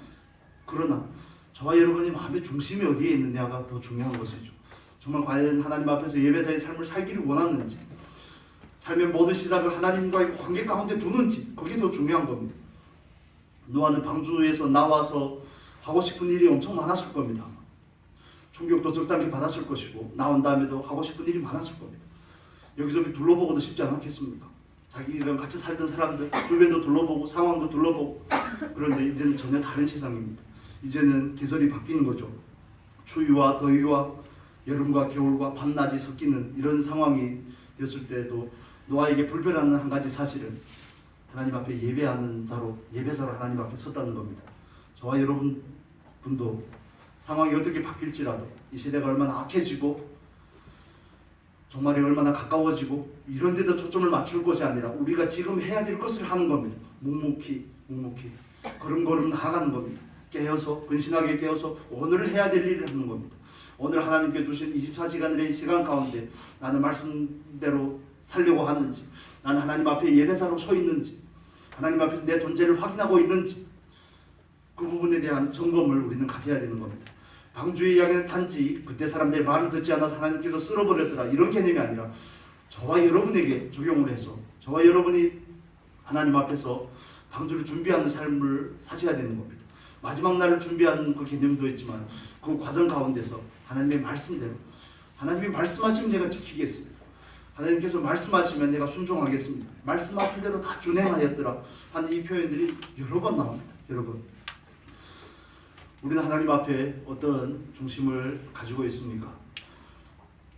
그러나 저와 여러분이 마음의 중심이 어디에 있느냐가 더 중요한 것이죠. 정말 과연 하나님 앞에서 예배자의 삶을 살기를 원하는지 삶의 모든 시작을 하나님과의 관계 가운데 두는지 그게 더 중요한 겁니다. 노아는 방주에서 나와서 하고 싶은 일이 엄청 많았을 겁니다. 충격도 적잖게 받았을 것이고 나온 다음에도 하고 싶은 일이 많았을 겁니다. 여기저기 둘러보고도 쉽지 않았겠습니까? 자기랑 같이 살던 사람들 주변도 둘러보고 상황도 둘러보고 그런데 이제는 전혀 다른 세상입니다. 이제는 계절이 바뀌는 거죠. 추위와 더위와 여름과 겨울과 밤낮이 섞이는 이런 상황이 됐을 때도 노아에게 불편한 한 가지 사실은 하나님 앞에 예배하는 자로 예배자로 하나님 앞에 섰다는 겁니다. 저와 여러분도 상황이 어떻게 바뀔지라도 이 시대가 얼마나 악해지고 종말이 얼마나 가까워지고 이런 데다 초점을 맞출 것이 아니라 우리가 지금 해야 될 것을 하는 겁니다. 묵묵히 걸음걸음 나아가는 겁니다. 깨어서 근신하게 깨어서 오늘 해야 될 일을 하는 겁니다. 오늘 하나님께 주신 24시간의 시간 가운데 나는 말씀대로 살려고 하는지 나는 하나님 앞에 예배자로 서 있는지 하나님 앞에서 내 존재를 확인하고 있는지 그 부분에 대한 점검을 우리는 가져야 되는 겁니다. 방주의 이야기는 단지 그때 사람들의 말을 듣지 않아서 하나님께서 쓸어버렸더라 이런 개념이 아니라 저와 여러분에게 적용을 해서 저와 여러분이 하나님 앞에서 방주를 준비하는 삶을 사셔야 되는 겁니다. 마지막 날을 준비하는 그 개념도 있지만 그 과정 가운데서 하나님의 말씀대로 하나님이 말씀하시면 내가 지키겠습니다. 하나님께서 말씀하시면 내가 순종하겠습니다. 말씀하신 대로 다 준행하였더라 하는 이 표현들이 여러 번 나옵니다. 여러분 우리는 하나님 앞에 어떤 중심을 가지고 있습니까?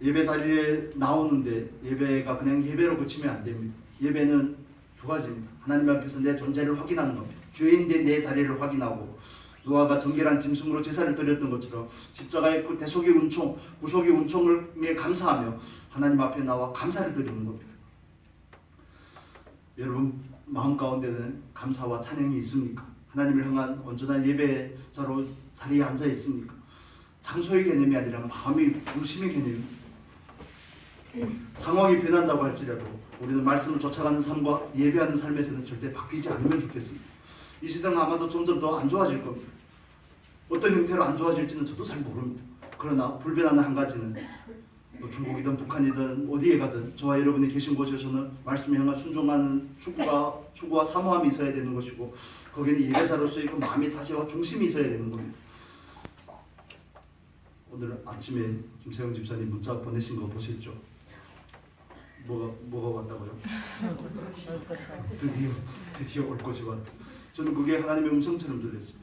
예배 자리에 나오는데 예배가 그냥 예배로 그치면 안 됩니다. 예배는 두 가지입니다. 하나님 앞에서 내 존재를 확인하는 겁니다. 죄인된 내 자리를 확인하고 노아가 정결한 짐승으로 제사를 드렸던 것처럼 십자가의 그 대속의 은총, 구속의 은총에 감사하며 하나님 앞에 나와 감사를 드리는 겁니다. 여러분 마음 가운데는 감사와 찬양이 있습니까? 하나님을 향한 온전한 예배자로 자리에 앉아 있습니까? 장소의 개념이 아니라 마음의 중심의 개념입니다. 상황이 변한다고 할지라도 우리는 말씀을 쫓아가는 삶과 예배하는 삶에서는 절대 바뀌지 않으면 좋겠습니다. 이 세상은 아마도 점점 더 안 좋아질 겁니다. 어떤 형태로 안 좋아질지는 저도 잘 모릅니다. 그러나 불변하는 한 가지는 뭐 중국이든 북한이든 어디에 가든 저와 여러분이 계신 곳에서는 말씀에 향한 순종하는 추구와 사모함이 있어야 되는 것이고 거기는 예배자로서의 그 마음의 자세와 중심이 있어야 되는 겁니다. 오늘 아침에 김세영 집사님 문자 보내신 거 보셨죠? 뭐가 왔다고요? 드디어 올 것이 왔다. 저는 그게 하나님의 음성처럼 들렸습니다.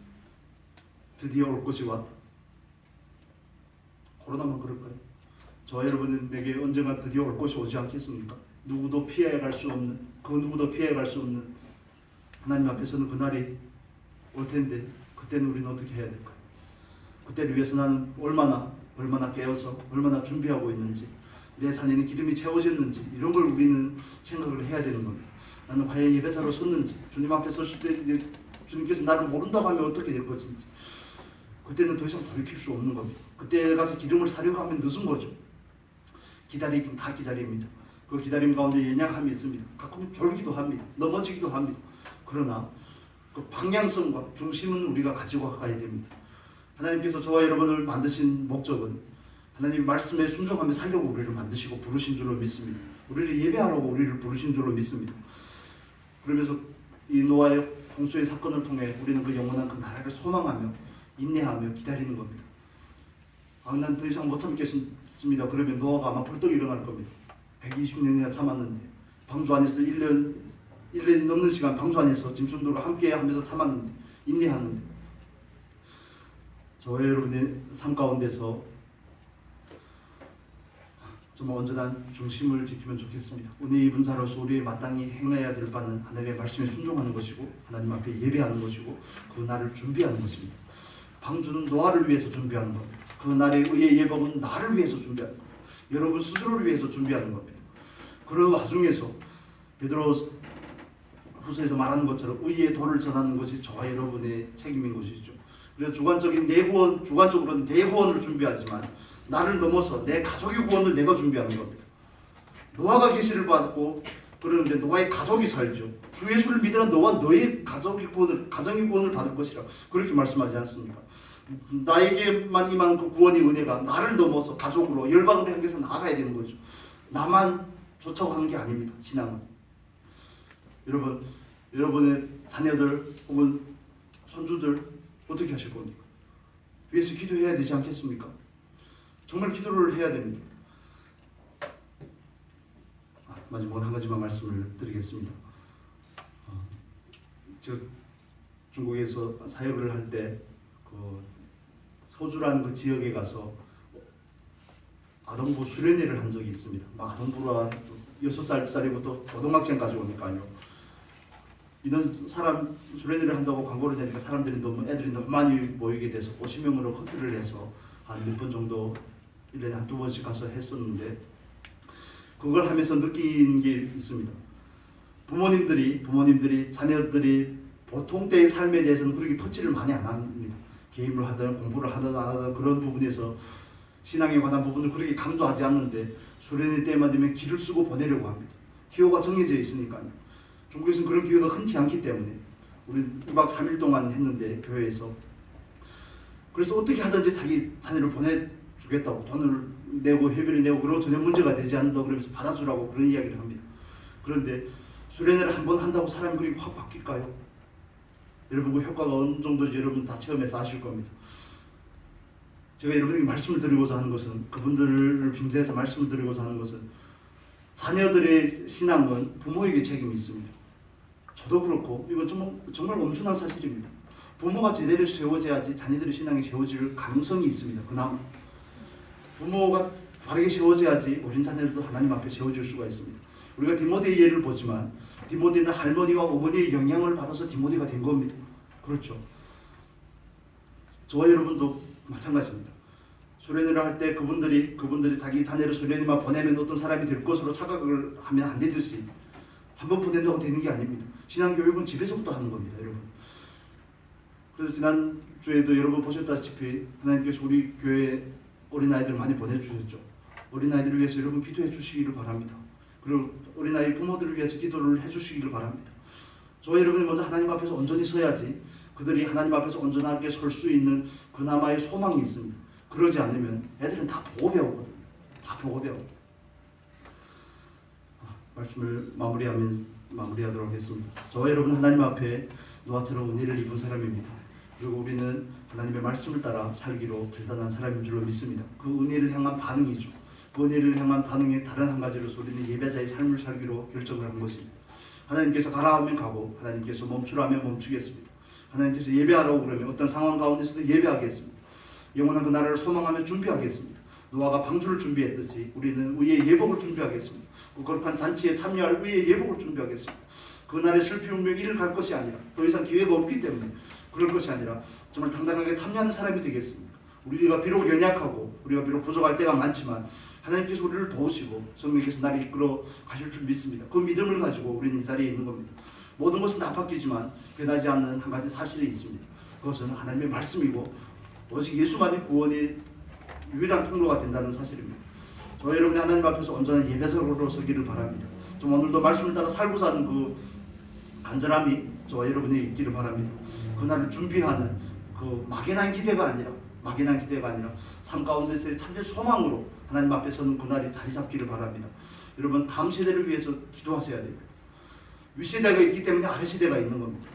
드디어 올 것이 왔다. 코로나만 그럴까요? 저와 여러분에게 언젠가 드디어 올 것이 오지 않겠습니까? 누구도 피해갈 수 없는 그 누구도 피해갈 수 없는 하나님 앞에서는 그날이 올 텐데 그때는 우리는 어떻게 해야 될까요? 그때를 위해서 나는 얼마나 깨어서 얼마나 준비하고 있는지 내 자녀는 기름이 채워졌는지 이런 걸 우리는 생각을 해야 되는 겁니다. 나는 과연 예배자로 섰는지, 주님 앞에 섰을 때 이제 주님께서 나를 모른다고 하면 어떻게 될 것인지, 그때는 더 이상 돌이킬 수 없는 겁니다. 그때 가서 기름을 사려고 하면 늦은 거죠. 기다리긴 다 기다립니다. 그 기다림 가운데 연약함이 있습니다. 가끔은 졸기도 합니다. 넘어지기도 합니다. 그러나 그 방향성과 중심은 우리가 가지고 가야 됩니다. 하나님께서 저와 여러분을 만드신 목적은 하나님 말씀에 순종하며 살려고 우리를 만드시고 부르신 줄로 믿습니다. 우리를 예배하라고 우리를 부르신 줄로 믿습니다. 그러면서 이 노아의 홍수의 사건을 통해 우리는 그 영원한 그 나라를 소망하며 인내하며 기다리는 겁니다. 난 더 이상 못 참겠습니다. 그러면 노아가 아마 벌떡 일어날 겁니다. 120년이나 참았는데 방주 안에서 1년 넘는 시간 방주 안에서 짐승들과 함께 하면서 참았는데, 인내하는데, 저와 여러분의 삶 가운데서 정말 온전한 중심을 지키면 좋겠습니다. 은혜 입은 자로서 우리 마땅히 행해야 될 바는 하나님의 말씀에 순종하는 것이고 하나님 앞에 예배하는 것이고 그 날을 준비하는 것입니다. 방주는 노아를 위해서 준비하는 겁니다. 그 날의 의의 예법은 나를 위해서 준비하는 겁니다. 여러분 스스로를 위해서 준비하는 겁니다. 그런 와중에서 베드로 후서에서 말하는 것처럼 의의 도를 전하는 것이 저와 여러분의 책임인 것이죠. 그래서 주관적으로는 내 구원을 준비하지만 나를 넘어서 내 가족의 구원을 내가 준비하는 겁니다. 노아가 계시를 받고 그러는데 노아의 가족이 살죠. 주 예수를 믿으라 너와 너의 가정의 구원을 받을 것이라 그렇게 말씀하지 않습니까? 나에게만 임한 그 구원의 은혜가 나를 넘어서 가족으로 열방으로 향해서 나아가야 되는 거죠. 나만 쫓아가는 게 아닙니다. 신앙은. 여러분, 여러분의 자녀들 혹은 손주들 어떻게 하실 겁니까? 위해서 기도해야 되지 않겠습니까? 정말 기도를 해야 됩니다. 마지막으로 한 가지만 말씀을 드리겠습니다. 저 중국에서 사역을 할 때 그 서주라는 그 지역에 가서 아동부 수련회를 한 적이 있습니다. 아동부가 6살부터 고등학생까지 오니까요. 이런 사람 수련회를 한다고 광고를 내니까 애들이 너무 많이 모이게 돼서 50명으로 커트를 해서 한 몇 번 정도 1년에 한두 번씩 가서 했었는데, 그걸 하면서 느낀 게 있습니다. 부모님들이 자녀들이 보통 때의 삶에 대해서는 그렇게 터치를 많이 안 합니다. 게임을 하든 공부를 하든 안 하든 그런 부분에서 신앙에 관한 부분을 그렇게 강조하지 않는데 수련회 때만 되면 길을 쓰고 보내려고 합니다. 기호가 정해져 있으니까요. 중국에서는 그런 기회가 흔치 않기 때문에 우리 2박 3일 동안 했는데 교회에서, 그래서 어떻게 하든지 자기 자녀를 보내주겠다고 돈을 내고 회비를 내고 그러고 전혀 문제가 되지 않는다고 그러면서 받아주라고 그런 이야기를 합니다. 그런데 수련회를 한 번 한다고 사람이 그렇게 확 바뀔까요? 여러분 그 효과가 어느 정도인지 여러분 다 체험해서 아실 겁니다. 제가 여러분에게 말씀을 드리고자 하는 것은, 그분들을 빙자해서 말씀을 드리고자 하는 것은, 자녀들의 신앙은 부모에게 책임이 있습니다. 저도 그렇고 이건 정말 엄청난 사실입니다. 부모가 제대로 세워져야지 자녀들의 신앙이 세워질 가능성이 있습니다. 그나마 부모가 바르게 세워져야지 어린 자녀들도 하나님 앞에 세워질 수가 있습니다. 우리가 디모데의 예를 보지만 디모데는 할머니와 어머니의 영향을 받아서 디모데가 된 겁니다. 그렇죠. 저와 여러분도 마찬가지입니다. 수련회를 할 때 그분들이 자기 자녀를 수련회만 보내면 어떤 사람이 될 것으로 착각을 하면 안 되듯이 한 번 보낸다고 되는 게 아닙니다. 신앙교육은 집에서부터 하는 겁니다, 여러분. 그래서 지난주에도 여러분 보셨다시피 하나님께서 우리 교회에 어린아이들 많이 보내주셨죠. 어린아이들을 위해서 여러분 기도해 주시기를 바랍니다. 그리고 어린아이 부모들을 위해서 기도를 해주시기를 바랍니다. 저와 여러분이 먼저 하나님 앞에서 온전히 서야지 그들이 하나님 앞에서 온전하게 설 수 있는 그나마의 소망이 있습니다. 그러지 않으면 애들은 다 보고 배우거든요. 다 보고 배워. 말씀을 마무리하도록 하겠습니다. 저와 여러분 하나님 앞에 노아처럼 은혜를 입은 사람입니다. 그리고 우리는 하나님의 말씀을 따라 살기로 결단한 사람인 줄로 믿습니다. 그 은혜를 향한 반응이죠. 그 은혜를 향한 반응의 다른 한 가지로서 우리는 예배자의 삶을 살기로 결정을 한 것입니다. 하나님께서 가라 하면 가고 하나님께서 멈추라 하면 멈추겠습니다. 하나님께서 예배하라고 그러면 어떤 상황 가운데서도 예배하겠습니다. 영원한 그 나라를 소망하며 준비하겠습니다. 노아가 방주를 준비했듯이 우리는 의의 예복을 준비하겠습니다. 그 거룩한 잔치에 참여할 의의 예복을 준비하겠습니다. 그날의 슬피 운명이 이를 갈 것이 아니라 더 이상 기회가 없기 때문에 그럴 것이 아니라 정말 당당하게 참여하는 사람이 되겠습니다. 우리가 비록 연약하고 우리가 비록 부족할 때가 많지만 하나님께서 우리를 도우시고 성령께서 나를 이끌어 가실 줄 믿습니다. 그 믿음을 가지고 우리는 이 자리에 있는 겁니다. 모든 것은 다 바뀌지만 변하지 않는 한 가지 사실이 있습니다. 그것은 하나님의 말씀이고 오직 예수만이 구원의 유일한 통로가 된다는 사실입니다. 저 여러분이 하나님 앞에서 온전한 예배석으로 서기를 바랍니다. 좀 오늘도 말씀을 따라 살고 사는 그 간절함이 저와 여러분이 있기를 바랍니다. 그날을 준비하는 그 막연한 기대가 아니라 삶 가운데서의 참된 소망으로 하나님 앞에 서는 그날이 자리 잡기를 바랍니다. 여러분 다음 세대를 위해서 기도하셔야 됩니다. 윗세대가 있기 때문에 아래세대가 있는 겁니다.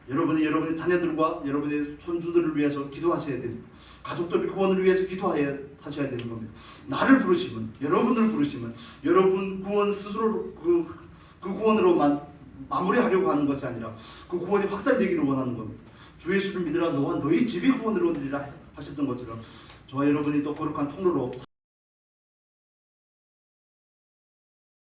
여러분이 여러분의 자녀들과 여러분의 손주들을 위해서 기도하셔야 됩니다. 가족들의 구원을 위해서 기도하셔야 되는 겁니다. 나를 부르시면, 여러분을 부르시면 여러분 구원 스스로 그 구원으로만 마무리하려고 하는 것이 아니라 그 구원이 확산되기를 원하는 겁니다. 주 예수를 믿으라 너와 너희 집이 구원을 얻으리라 하셨던 것처럼 저와 여러분이 또 거룩한 통로로